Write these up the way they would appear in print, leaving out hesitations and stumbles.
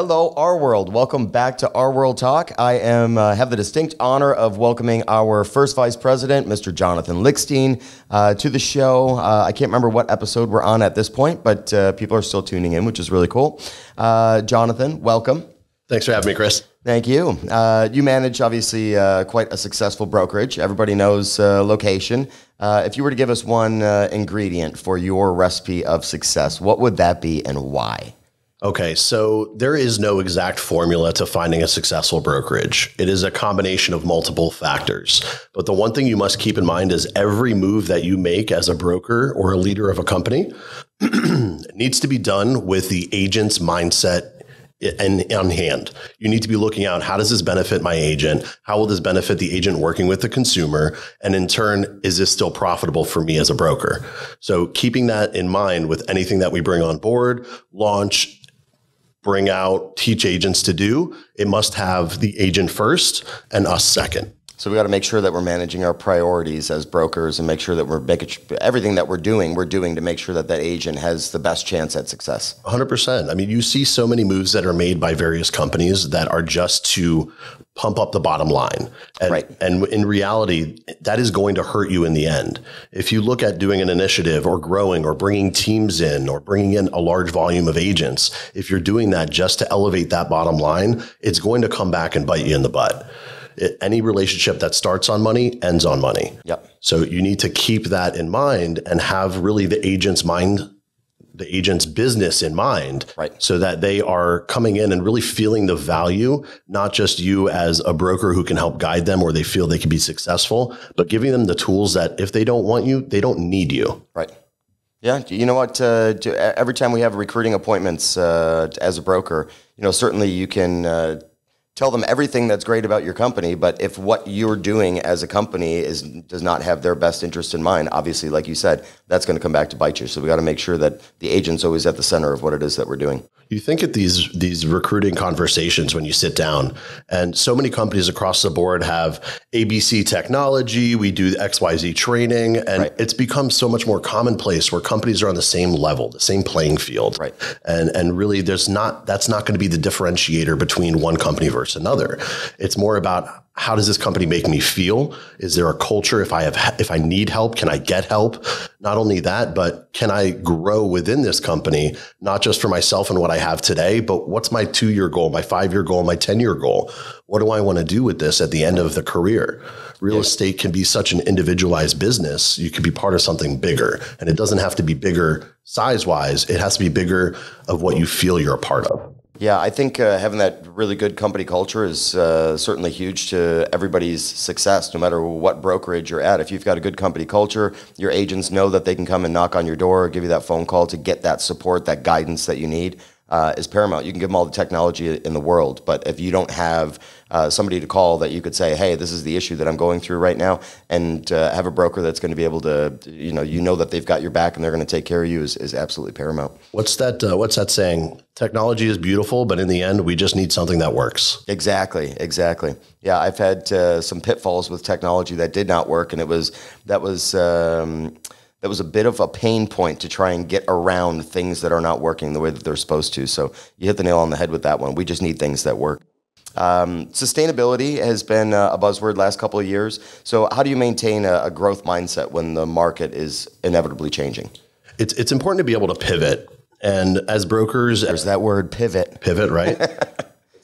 Hello, RWorld. Welcome back to RWorldTalk. I have the distinct honor of welcoming our first vice president, Mr. Jonathan Lickstein, to the show. I can't remember what episode we're on at this point, but people are still tuning in, which is really cool. Jonathan, welcome. Thanks for having me, Chris. Thank you. You manage, obviously, quite a successful brokerage. Everybody knows location. If you were to give us one ingredient for your recipe of success, what would that be and why? Okay, so there is no exact formula to finding a successful brokerage. It is a combination of multiple factors. But the one thing you must keep in mind is every move that you make as a broker or a leader of a company needs to be done with the agent's mindset on hand. You need to be looking out, how does this benefit my agent? How will this benefit the agent working with the consumer? And in turn, is this still profitable for me as a broker? So keeping that in mind with anything that we bring on board, launch, bring out, teach agents to do, it must have the agent first and us second. So we got to make sure that we're managing our priorities as brokers and make sure that we're making everything that we're doing to make sure that that agent has the best chance at success. 100%. I mean, you see so many moves that are made by various companies that are just to pump up the bottom line. And, right. And in reality, that is going to hurt you in the end. If you look at doing an initiative or growing or bringing teams in or bringing in a large volume of agents, if you're doing that just to elevate that bottom line, it's going to come back and bite you in the butt. Any relationship that starts on money ends on money. Yep. So you need to keep that in mind and have really the agent's business in mind, right, so that they are coming in and really feeling the value, not just you as a broker who can help guide them or they feel they can be successful, but giving them the tools that if they don't want you, they don't need you. Right. Yeah. You know what? Every time we have recruiting appointments as a broker, certainly you can tell them everything that's great about your company, but if what you're doing as a company does not have their best interest in mind, obviously, like you said, that's going to come back to bite you. So we got to make sure that the agent's always at the center of what it is that we're doing. You think at these recruiting conversations when you sit down, and so many companies across the board have ABC technology, we do XYZ training, and right, it's become so much more commonplace where companies are on the same level, the same playing field. Right. And really that's not going to be the differentiator between one company versus another. It's more about, how does this company make me feel? Is there a culture? If I need help, can I get help? Not only that, but can I grow within this company, not just for myself and what I have today, but what's my 2-year goal, my 5-year goal, my 10-year goal? What do I want to do with this at the end of the career? Real estate can be such an individualized business. You could be part of something bigger, and it doesn't have to be bigger size-wise. It has to be bigger of what you feel you're a part of. Yeah, I think having that really good company culture is certainly huge to everybody's success, no matter what brokerage you're at. If you've got a good company culture, your agents know that they can come and knock on your door or give you that phone call to get that support, that guidance that you need. Is paramount. You can give them all the technology in the world, but if you don't have somebody to call that you could say, hey, this is the issue that I'm going through right now, and have a broker that's going to be able to, that they've got your back and they're going to take care of you is absolutely paramount. What's that saying? Technology is beautiful, but in the end, we just need something that works. Exactly. Yeah, I've had some pitfalls with technology that did not work, and that was a bit of a pain point to try and get around things that are not working the way that they're supposed to. So you hit the nail on the head with that one. We just need things that work. Sustainability has been a buzzword last couple of years. So how do you maintain a growth mindset when the market is inevitably changing? It's important to be able to pivot. And as brokers... There's that word, pivot. Pivot, right?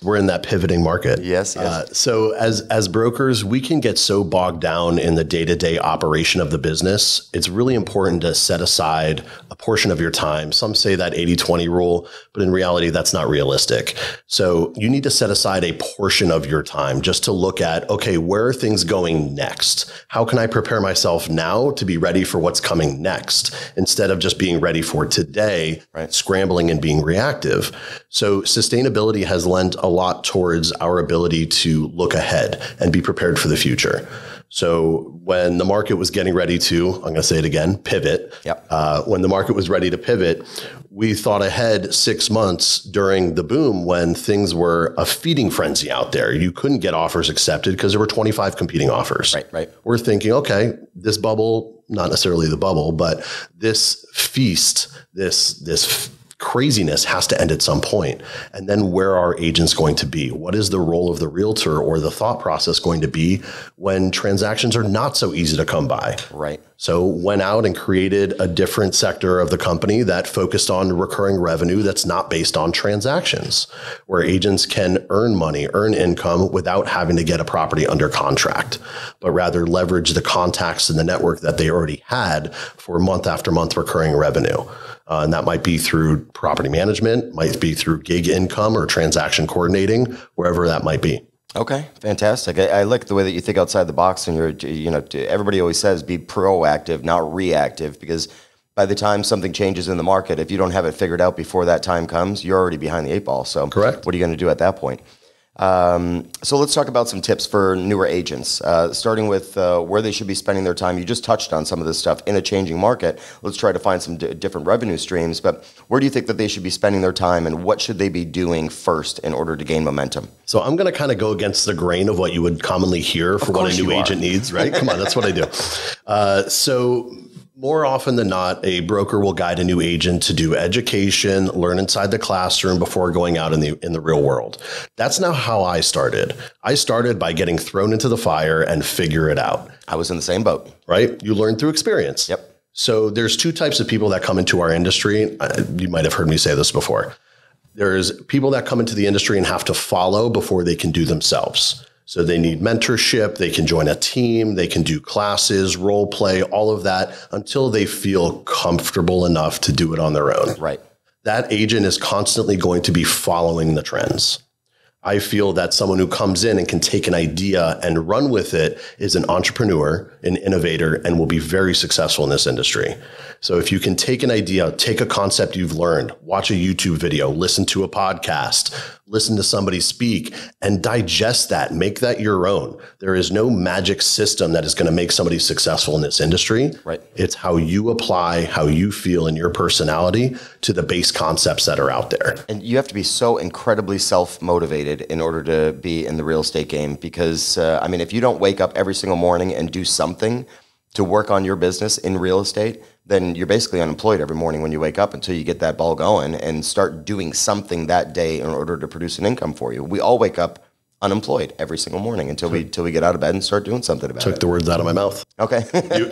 We're in that pivoting market. Yes. So as brokers, we can get so bogged down in the day-to-day operation of the business. It's really important to set aside a portion of your time. Some say that 80-20 rule, but in reality, that's not realistic. So you need to set aside a portion of your time just to look at, okay, where are things going next? How can I prepare myself now to be ready for what's coming next, instead of just being ready for today, right, scrambling and being reactive? So sustainability has lent a lot towards our ability to look ahead and be prepared for the future. So when the market was getting ready to, I'm going to say it again, pivot. Yep. When the market was ready to pivot, we thought ahead 6 months during the boom when things were a feeding frenzy out there. You couldn't get offers accepted because there were 25 competing offers. Right. We're thinking, okay, this bubble, not necessarily the bubble, but this feast, this craziness has to end at some point. And then where are agents going to be? What is the role of the realtor or the thought process going to be when transactions are not so easy to come by? Right. So went out and created a different sector of the company that focused on recurring revenue that's not based on transactions, where agents can earn money, earn income without having to get a property under contract, but rather leverage the contacts and the network that they already had for month after month recurring revenue. And that might be through property management, might be through gig income or transaction coordinating, wherever that might be. Okay, fantastic. I like the way that you think outside the box, and everybody always says be proactive, not reactive, because by the time something changes in the market, if you don't have it figured out before that time comes, you're already behind the 8 ball. So correct. What are you going to do at that point? So let's talk about some tips for newer agents, starting with where they should be spending their time. You just touched on some of this stuff in a changing market. Let's try to find some different revenue streams, but where do you think that they should be spending their time, and what should they be doing first in order to gain momentum? So I'm going to kind of go against the grain of what you would commonly hear for what a new agent needs, right? Come on, that's what I do. So more often than not, a broker will guide a new agent to do education, learn inside the classroom before going out in the real world. That's not how I started. I started by getting thrown into the fire and figure it out. I was in the same boat. Right? You learn through experience. Yep. So there's 2 types of people that come into our industry. You might have heard me say this before. There's people that come into the industry and have to follow before they can do themselves. So they need mentorship, they can join a team, they can do classes, role play, all of that until they feel comfortable enough to do it on their own. Right. That agent is constantly going to be following the trends. I feel that someone who comes in and can take an idea and run with it is an entrepreneur, an innovator, and will be very successful in this industry. So if you can take an idea, take a concept you've learned, watch a YouTube video, listen to a podcast, listen to somebody speak, and digest that, make that your own. There is no magic system that is going to make somebody successful in this industry. Right. It's how you apply, how you feel in your personality to the base concepts that are out there. And you have to be so incredibly self-motivated in order to be in the real estate game, because if you don't wake up every single morning and do something to work on your business in real estate, then you're basically unemployed every morning when you wake up until you get that ball going and start doing something that day in order to produce an income for you. We all wake up unemployed every single morning until we get out of bed and start doing something about it. Took the words out of my mouth. Okay.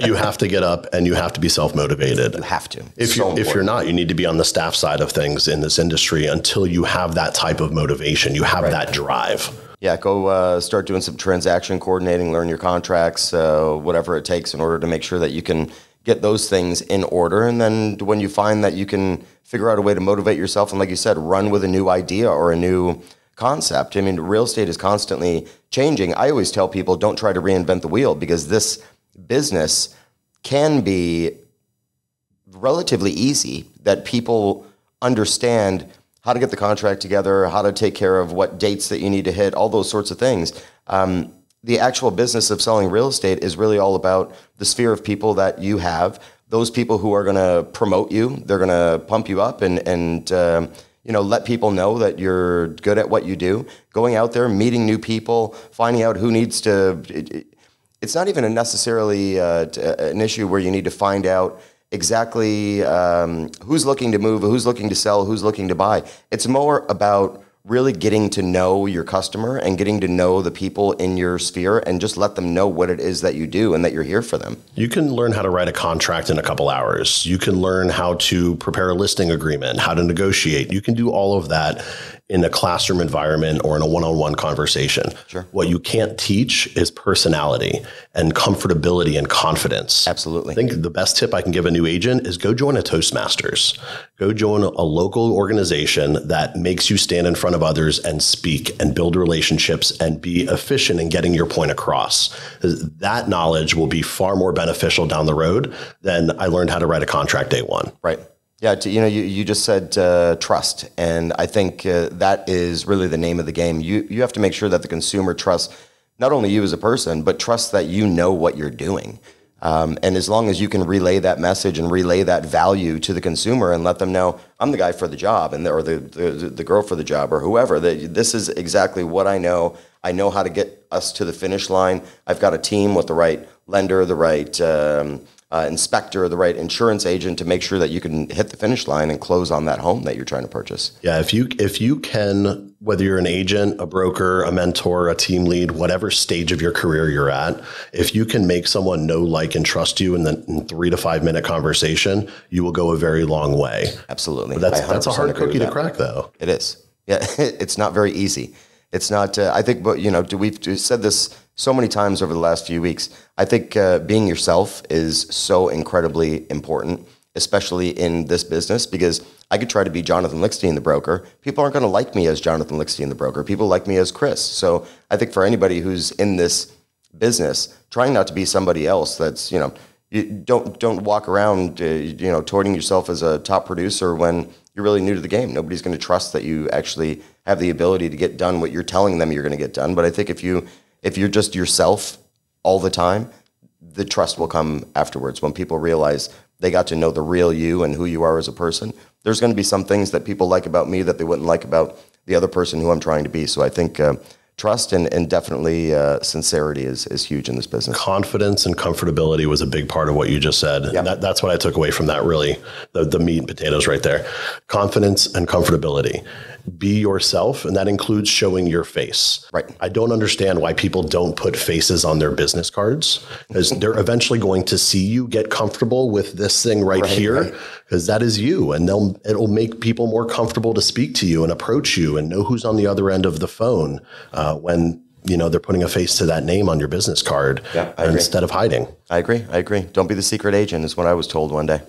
you have to get up and you have to be self-motivated. You have to. If you're not, you need to be on the staff side of things in this industry until you have that type of motivation. You have that drive. Yeah, go start doing some transaction coordinating, learn your contracts, whatever it takes in order to make sure that you can get those things in order. And then when you find that you can figure out a way to motivate yourself and, like you said, run with a new idea or a new concept. Real estate is constantly changing. I always tell people, don't try to reinvent the wheel, because this business can be relatively easy, that people understand how to get the contract together, how to take care of what dates that you need to hit, all those sorts of things. The actual business of selling real estate is really all about the sphere of people that you have, those people who are going to promote you, they're going to pump you up and let people know that you're good at what you do, going out there, meeting new people, finding out who needs to. It's not even necessarily an issue where you need to find out exactly who's looking to move, who's looking to sell, who's looking to buy. It's more about really getting to know your customer and getting to know the people in your sphere and just let them know what it is that you do and that you're here for them. You can learn how to write a contract in a couple hours. You can learn how to prepare a listing agreement, how to negotiate. You can do all of that in a classroom environment or in a one-on-one conversation. Sure. What you can't teach is personality and comfortability and confidence. Absolutely. I think the best tip I can give a new agent is go join a Toastmasters. Go join a local organization that makes you stand in front of others and speak and build relationships and be efficient in getting your point across. That knowledge will be far more beneficial down the road than I learned how to write a contract day one. Right. Yeah, you just said trust, and I think that is really the name of the game. You have to make sure that the consumer trusts not only you as a person, but trusts that you know what you're doing. And as long as you can relay that message and relay that value to the consumer and let them know, I'm the guy for the job, or the girl for the job, or whoever, that this is exactly what I know. I know how to get us to the finish line. I've got a team with the right lender, the right inspector, the right insurance agent to make sure that you can hit the finish line and close on that home that you're trying to purchase. Yeah, if you can, whether you're an agent, a broker, a mentor, a team lead, whatever stage of your career you're at, if you can make someone know, like, and trust you in 3 to 5 minute conversation, you will go a very long way. Absolutely. But that's a hard cookie to crack, though. It is. Yeah, it's not very easy. It's not. I think, but we've said this so many times over the last few weeks. I think being yourself is so incredibly important, especially in this business, because I could try to be Jonathan Lickstein, the broker. People aren't going to like me as Jonathan Lickstein, the broker. People like me as Chris. So I think for anybody who's in this business, trying not to be somebody else that's, you don't walk around, touting yourself as a top producer when you're really new to the game. Nobody's going to trust that you actually have the ability to get done what you're telling them you're going to get done. But I think if you're just yourself all the time, the trust will come afterwards. When people realize they got to know the real you and who you are as a person, there's going to be some things that people like about me that they wouldn't like about the other person who I'm trying to be. So I think trust and definitely sincerity is huge in this business. Confidence and comfortability was a big part of what you just said. Yep. That's what I took away from that, really, the meat and potatoes right there. Confidence and comfortability. Be yourself, and that includes showing your face. Right. I don't understand why people don't put faces on their business cards, because they're eventually going to see you get comfortable with this thing right here, because that is you, and it'll make people more comfortable to speak to you and approach you and know who's on the other end of the phone when they're putting a face to that name on your business card instead of hiding. I agree. Don't be the secret agent is what I was told one day.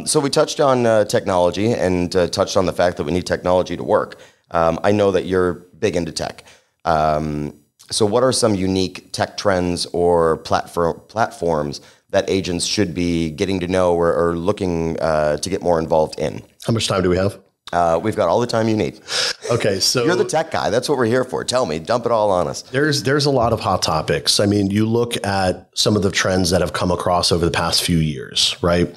So we touched on technology and touched on the fact that we need technology to work. I know that you're big into tech. So what are some unique tech trends or platforms that agents should be getting to know or looking to get more involved in? How much time do we have? We've got all the time you need. Okay, so you're the tech guy. That's what we're here for. Tell me, dump it all on us. There's a lot of hot topics. I mean, you look at some of the trends that have come across over the past few years, right?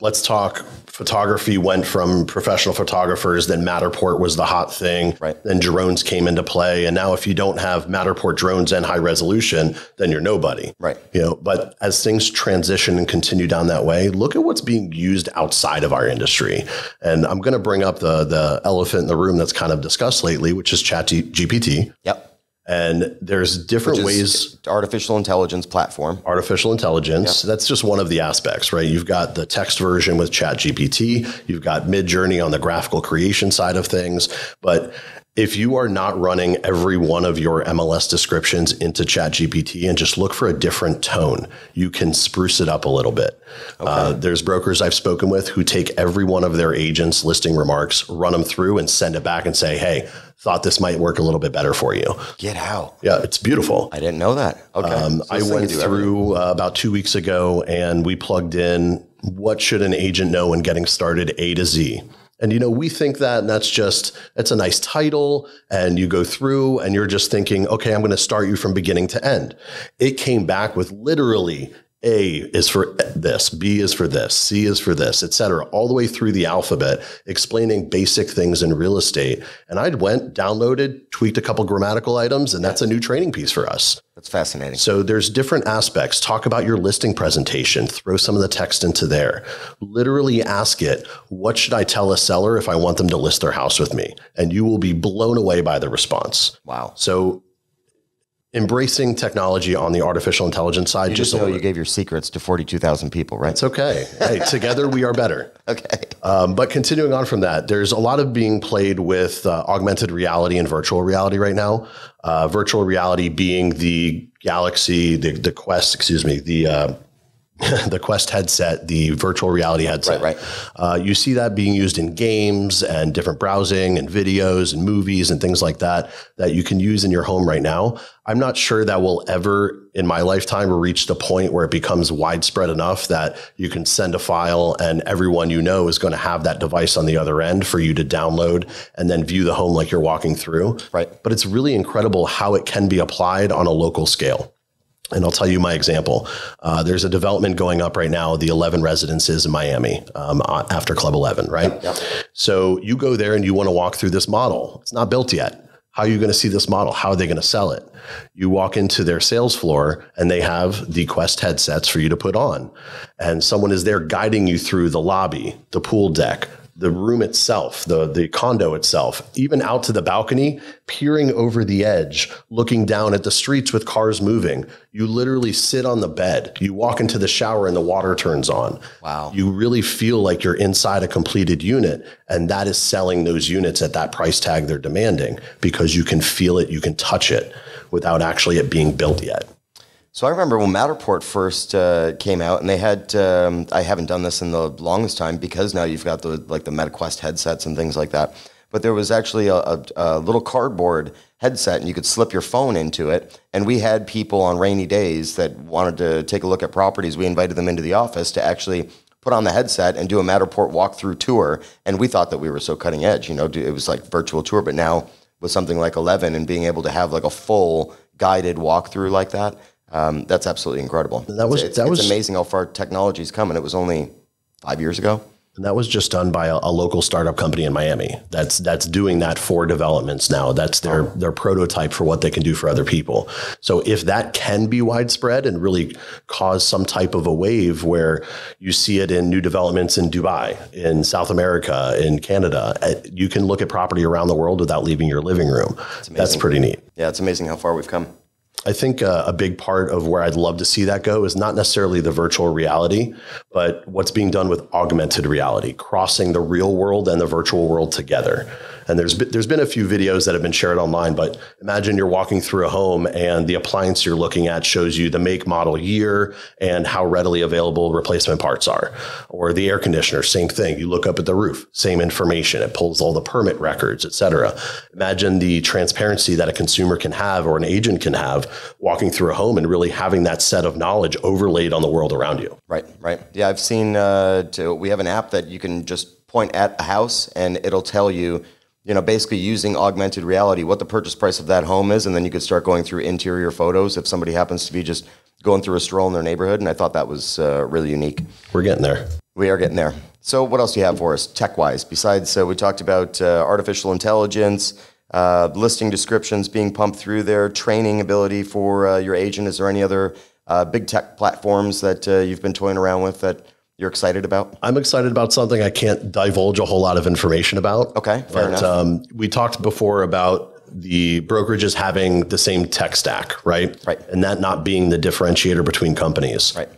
Let's talk photography went from professional photographers, then Matterport was the hot thing. Right. Then drones came into play. And now if you don't have Matterport drones and high resolution, then you're nobody. Right. But as things transition and continue down that way, look at what's being used outside of our industry. And I'm going to bring up the elephant in the room that's kind of discussed lately, which is ChatGPT. Yep. And there's different ways. Artificial intelligence platform. Artificial intelligence. Yep. That's just one of the aspects, right? You've got the text version with ChatGPT. You've got Midjourney on the graphical creation side of things. But if you are not running every one of your MLS descriptions into ChatGPT and just look for a different tone, you can spruce it up a little bit. Okay. There's brokers I've spoken with who take every one of their agents' listing remarks, run them through and send it back and say, hey, thought this might work a little bit better for you. Get out. Yeah, it's beautiful. I didn't know that. Okay. So I went through about 2 weeks ago and we plugged in what should an agent know when getting started A to Z. And, we think that, and it's a nice title. And you go through and you're just thinking, okay, I'm going to start you from beginning to end. It came back with literally A is for this, B is for this, C is for this, et cetera, all the way through the alphabet, explaining basic things in real estate. And I went, downloaded, tweaked a couple grammatical items, and that's a new training piece for us. That's fascinating. So there's different aspects. Talk about your listing presentation, throw some of the text into there. Literally ask it, what should I tell a seller if I want them to list their house with me? And you will be blown away by the response. Wow. So embracing technology on the artificial intelligence side. You just know you gave your secrets to 42,000 people, right? It's okay. Hey, together we are better. Okay. But continuing on from that, there's a lot of being played with augmented reality and virtual reality right now. Virtual reality being the Galaxy, the Quest, the Quest headset, the virtual reality headset. Right. You see that being used in games and different browsing and videos and movies and things like that you can use in your home right now. I'm not sure that will ever in my lifetime reach the point where it becomes widespread enough that you can send a file and everyone is going to have that device on the other end for you to download and then view the home like you're walking through. Right. But it's really incredible how it can be applied on a local scale. And I'll tell you my example. There's a development going up right now, the 11 residences in Miami after Club 11, right? Yep. So you go there and you want to walk through this model. It's not built yet. How are you going to see this model? How are they going to sell it? You walk into their sales floor and they have the Quest headsets for you to put on. And someone is there guiding you through the lobby, the pool deck, the room itself, the condo itself, even out to the balcony, peering over the edge, looking down at the streets with cars moving. You literally sit on the bed. You walk into the shower and the water turns on. Wow. You really feel like you're inside a completed unit, and that is selling those units at that price tag they're demanding because you can feel it, you can touch it without actually it being built yet. So I remember when Matterport first came out, and they had, I haven't done this in the longest time because now you've got the MetaQuest headsets and things like that. But there was actually a little cardboard headset, and you could slip your phone into it. And we had people on rainy days that wanted to take a look at properties. We invited them into the office to actually put on the headset and do a Matterport walkthrough tour. And we thought that we were so cutting edge, it was like virtual tour. But now with something like 11 and being able to have like a full guided walkthrough like that, that's absolutely incredible. It's amazing how far technology's come, and it was only 5 years ago. And that was just done by a local startup company in Miami. That's doing that for developments now. That's their prototype for what they can do for other people. So if that can be widespread and really cause some type of a wave where you see it in new developments in Dubai, in South America, in Canada, you can look at property around the world without leaving your living room. That's pretty neat. Yeah, it's amazing how far we've come. I think a big part of where I'd love to see that go is not necessarily the virtual reality, but what's being done with augmented reality, crossing the real world and the virtual world together. And there's been a few videos that have been shared online, but imagine you're walking through a home and the appliance you're looking at shows you the make, model, year, and how readily available replacement parts are. Or the air conditioner, same thing. You look up at the roof, same information. It pulls all the permit records, et cetera. Imagine the transparency that a consumer can have or an agent can have walking through a home and really having that set of knowledge overlaid on the world around you. Right. Yeah, I've seen, we have an app that you can just point at a house and it'll tell you, basically using augmented reality, what the purchase price of that home is. And then you could start going through interior photos if somebody happens to be just going through a stroll in their neighborhood. And I thought that was really unique. We're getting there. We are getting there. So what else do you have for us tech-wise? Besides, we talked about artificial intelligence, listing descriptions being pumped through there, training ability for your agent. Is there any other big tech platforms that you've been toying around with that you're excited about? I'm excited about something I can't divulge a whole lot of information about. Okay, fair enough. We talked before about the brokerages having the same tech stack, right? Right. And that not being the differentiator between companies. Right.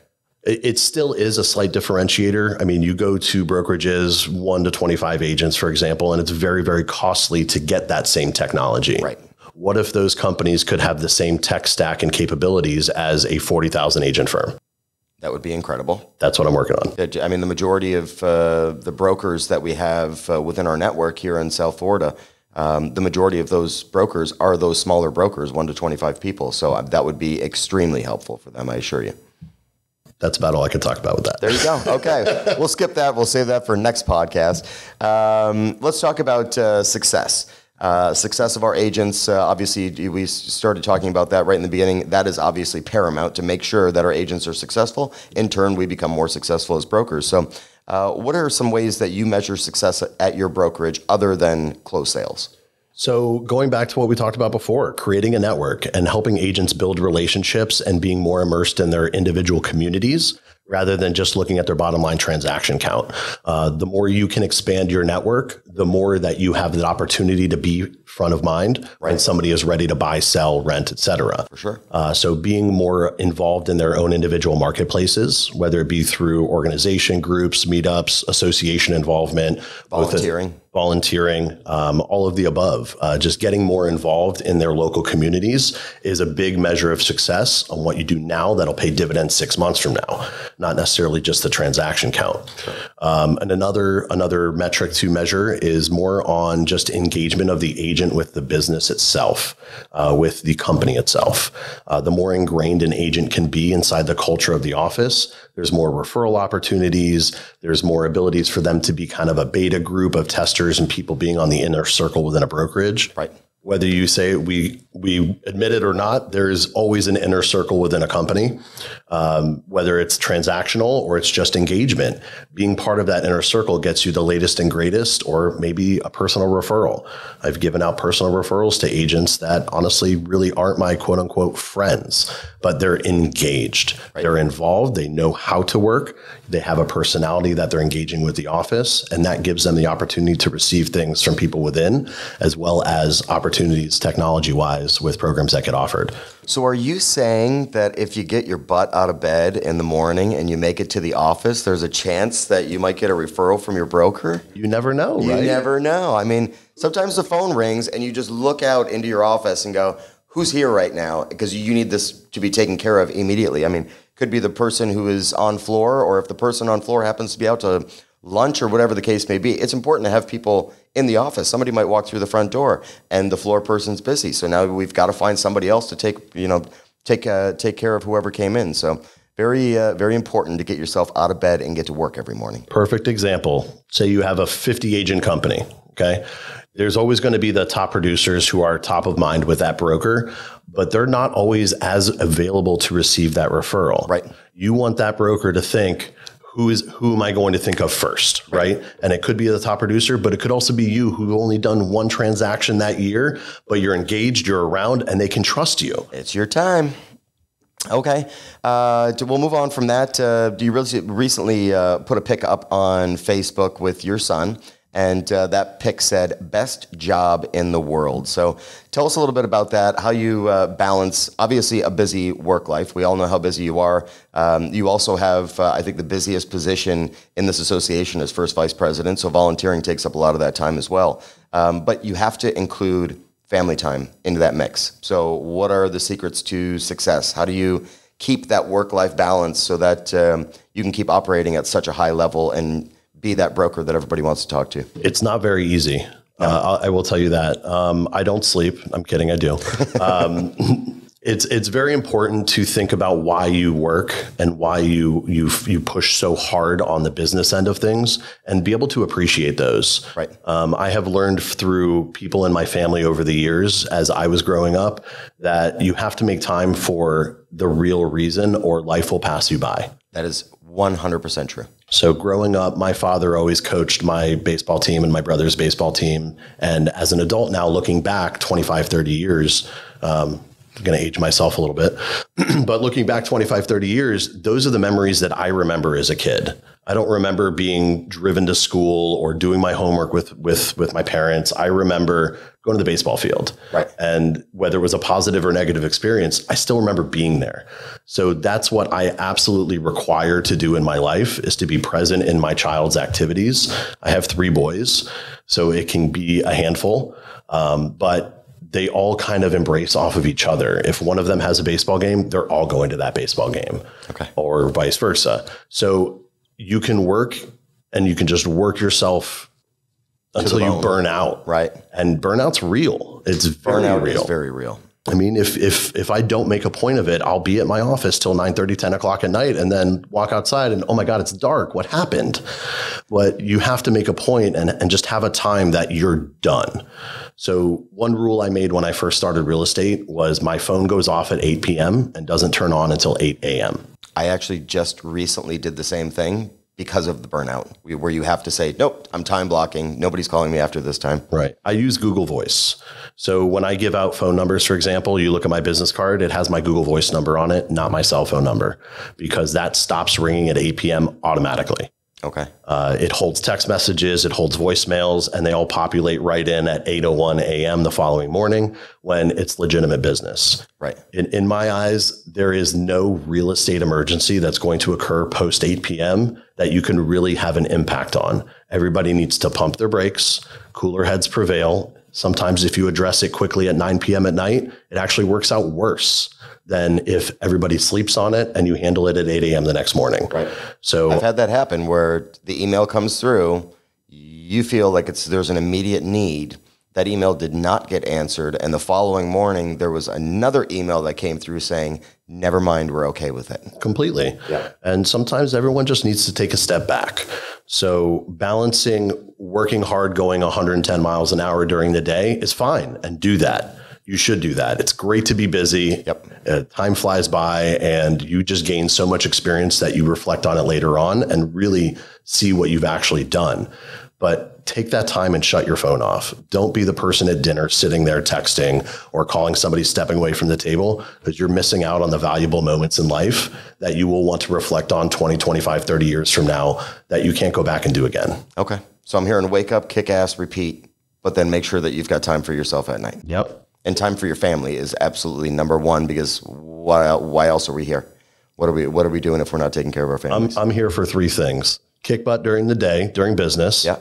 It still is a slight differentiator. I mean, you go to brokerages, 1 to 25 agents, for example, and it's very, very costly to get that same technology. Right. What if those companies could have the same tech stack and capabilities as a 40,000 agent firm? That would be incredible. That's what I'm working on. I mean, the majority of the brokers that we have within our network here in South Florida, the majority of those brokers are those smaller brokers, 1 to 25 people. So that would be extremely helpful for them, I assure you. That's about all I can talk about with that. There you go. Okay. We'll skip that. We'll save that for next podcast. Let's talk about success. Success of our agents. Obviously, we started talking about that right in the beginning. That is obviously paramount to make sure that our agents are successful. In turn, we become more successful as brokers. So what are some ways that you measure success at your brokerage other than close sales? So going back to what we talked about before, creating a network and helping agents build relationships and being more immersed in their individual communities rather than just looking at their bottom line transaction count. The more you can expand your network, the more that you have the opportunity to be front of mind when somebody is ready to buy, sell, rent, et cetera. For sure. So being more involved in their own individual marketplaces, whether it be through organization groups, meetups, association involvement, volunteering, all of the above. Just getting more involved in their local communities is a big measure of success on what you do now that'll pay dividends 6 months from now, not necessarily just the transaction count. Sure. And another metric to measure is more on just engagement of the agent with the business itself, with the company itself. The more ingrained an agent can be inside the culture of the office, there's more referral opportunities. There's more abilities for them to be kind of a beta group of testers and people being on the inner circle within a brokerage. Right. Whether you say we admit it or not, there's always an inner circle within a company, whether it's transactional or it's just engagement. Being part of that inner circle gets you the latest and greatest, or maybe a personal referral. I've given out personal referrals to agents that honestly really aren't my quote unquote friends, but they're engaged. Right. They're involved. They know how to work. They have a personality that they're engaging with the office, and that gives them the opportunity to receive things from people within, as well as opportunities technology-wise with programs that get offered. So are you saying that if you get your butt out of bed in the morning and you make it to the office, there's a chance that you might get a referral from your broker? You never know, right? You never know. I mean, sometimes the phone rings and you just look out into your office and go, who's here right now? Because you need this to be taken care of immediately. I mean, could be the person who is on floor, or if the person on floor happens to be out to lunch or whatever the case may be. It's important to have people in the office. Somebody might walk through the front door and the floor person's busy. So now we've got to find somebody else to take care of whoever came in. So very important to get yourself out of bed and get to work every morning. Perfect example. Say you have a 50 agent company. Okay. There's always going to be the top producers who are top of mind with that broker, but they're not always as available to receive that referral. Right. You want that broker to think, who am I going to think of first, right? And it could be the top producer, but it could also be you who've only done one transaction that year, but you're engaged, you're around, and they can trust you. It's your time. Okay. We'll move on from that. Do you recently put a pic up on Facebook with your son? And that pic said, best job in the world. So tell us a little bit about that, how you balance, obviously, a busy work life. We all know how busy you are. You also have, I think, the busiest position in this association as first vice president. So volunteering takes up a lot of that time as well. But you have to include family time into that mix. So what are the secrets to success? How do you keep that work-life balance so that you can keep operating at such a high level and be that broker that everybody wants to talk to? It's not very easy. I will tell you that. I don't sleep. I'm kidding. I do. It's very important to think about why you work and why you push so hard on the business end of things, and be able to appreciate those. Right. I have learned through people in my family over the years, as I was growing up, that you have to make time for the real reason, or life will pass you by. That is 100% true. So growing up, my father always coached my baseball team and my brother's baseball team. And as an adult now, looking back 25, 30 years, I'm going to age myself a little bit, but looking back 25, 30 years, those are the memories that I remember as a kid. I don't remember being driven to school or doing my homework with my parents. I remember going to the baseball field. Right. And whether it was a positive or negative experience, I still remember being there. So that's what I absolutely require to do in my life, is to be present in my child's activities. I have 3 boys, so it can be a handful, but they all kind of embrace off of each other. If one of them has a baseball game, they're all going to that baseball game. Okay. Or vice versa. So you can work, and you can just work yourself until you burn out. Right. And burnout's real. It's very real. Burnout is very real. I mean, if I don't make a point of it, I'll be at my office till 9:30, 10 o'clock at night, and then walk outside and, oh my God, it's dark. What happened? But you have to make a point and just have a time that you're done. So one rule I made when I first started real estate was my phone goes off at 8 p.m. and doesn't turn on until 8 a.m. I actually just recently did the same thing because of the burnout, where you have to say, nope, I'm time blocking. Nobody's calling me after this time. Right. I use Google Voice. So when I give out phone numbers, for example, you look at my business card, it has my Google Voice number on it, not my cell phone number, because that stops ringing at 8 p.m. automatically. Okay. It holds text messages, it holds voicemails, and they all populate right in at 8:01 a.m. the following morning when it's legitimate business. Right. In my eyes, there is no real estate emergency that's going to occur post 8 p.m. that you can really have an impact on. Everybody needs to pump their brakes, cooler heads prevail. Sometimes if you address it quickly at 9 p.m. at night, it actually works out worse than if everybody sleeps on it and you handle it at 8 a.m. the next morning. Right. So I've had that happen where the email comes through, you feel like there's an immediate need, That email did not get answered. And the following morning, there was another email that came through saying, never mind, we're okay with it. Completely. Yeah. And sometimes everyone just needs to take a step back. So balancing working hard, going 110 miles an hour during the day is fine, and do that. You should do that. It's great to be busy. Yep. Time flies by, and you just gain so much experience that you reflect on it later on and really see what you've actually done. But take that time and shut your phone off. Don't be the person at dinner sitting there texting or calling somebody stepping away from the table, because you're missing out on the valuable moments in life that you will want to reflect on 20, 25, 30 years from now that you can't go back and do again. Okay. So I'm hearing wake up, kick ass, repeat, but then make sure that you've got time for yourself at night. Yep. And time for your family is absolutely number one, because why else are we here? What are we doing if we're not taking care of our families? I'm here for three things. Kick butt during the day, during business. Yeah.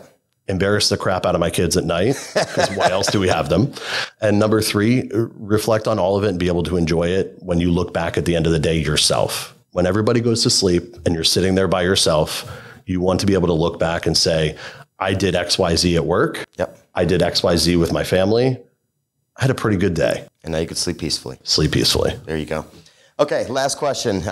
Embarrass the crap out of my kids at night, because why else do we have them? And number three, reflect on all of it and be able to enjoy it when you look back at the end of the day yourself. When everybody goes to sleep and you're sitting there by yourself, you want to be able to look back and say, I did XYZ at work. Yep. I did XYZ with my family. I had a pretty good day. And now you can sleep peacefully. Sleep peacefully. There you go. Okay, last question.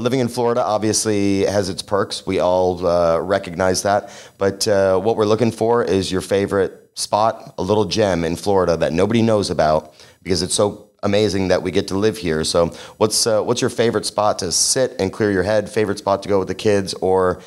Living in Florida obviously has its perks. We all recognize that. But what we're looking for is your favorite spot, a little gem in Florida that nobody knows about, because it's so amazing that we get to live here. So what's your favorite spot to sit and clear your head, favorite spot to go with the kids, or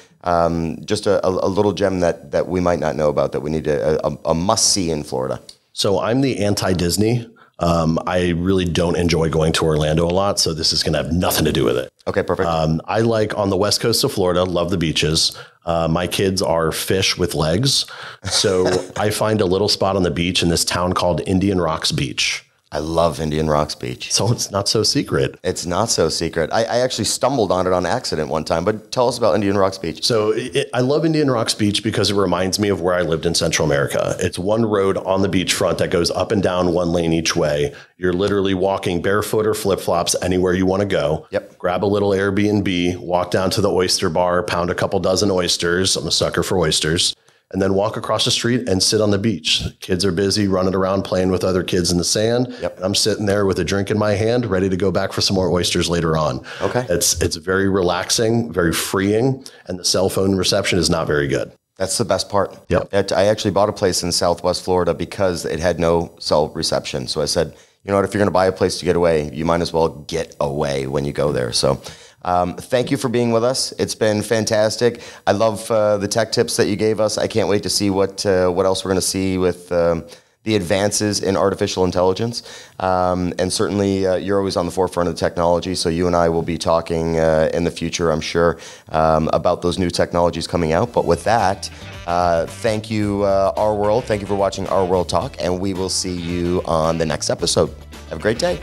just a little gem that we might not know about that we need a must-see in Florida? So I'm the anti-Disney. I really don't enjoy going to Orlando a lot, so this is going to have nothing to do with it. Okay, perfect. I like on the west coast of Florida, love the beaches. My kids are fish with legs. So I find a little spot on the beach in this town called Indian Rocks Beach. I love Indian Rocks Beach. So it's not so secret. It's not so secret. I actually stumbled on it on accident one time, but tell us about Indian Rocks Beach. So I love Indian Rocks Beach because it reminds me of where I lived in Central America. It's one road on the beachfront that goes up and down one lane each way. You're literally walking barefoot or flip-flops anywhere you want to go. Yep. Grab a little Airbnb, walk down to the oyster bar, pound a couple dozen oysters. I'm a sucker for oysters. And then walk across the street and sit on the beach. Kids are busy running around playing with other kids in the sand. Yep. And I'm sitting there with a drink in my hand, ready to go back for some more oysters later on. Okay. It's very relaxing, very freeing, and the cell phone reception is not very good. That's the best part. Yep. I actually bought a place in Southwest Florida because it had no cell reception. So I said, you know what, if you're going to buy a place to get away, you might as well get away when you go there. So thank you for being with us. It's been fantastic. I love the tech tips that you gave us. I can't wait to see what else we're going to see with the advances in artificial intelligence. And certainly you're always on the forefront of the technology. So you and I will be talking in the future, I'm sure, about those new technologies coming out. But with that, thank you, RWorld. Thank you for watching RWorldTalk, and we will see you on the next episode. Have a great day.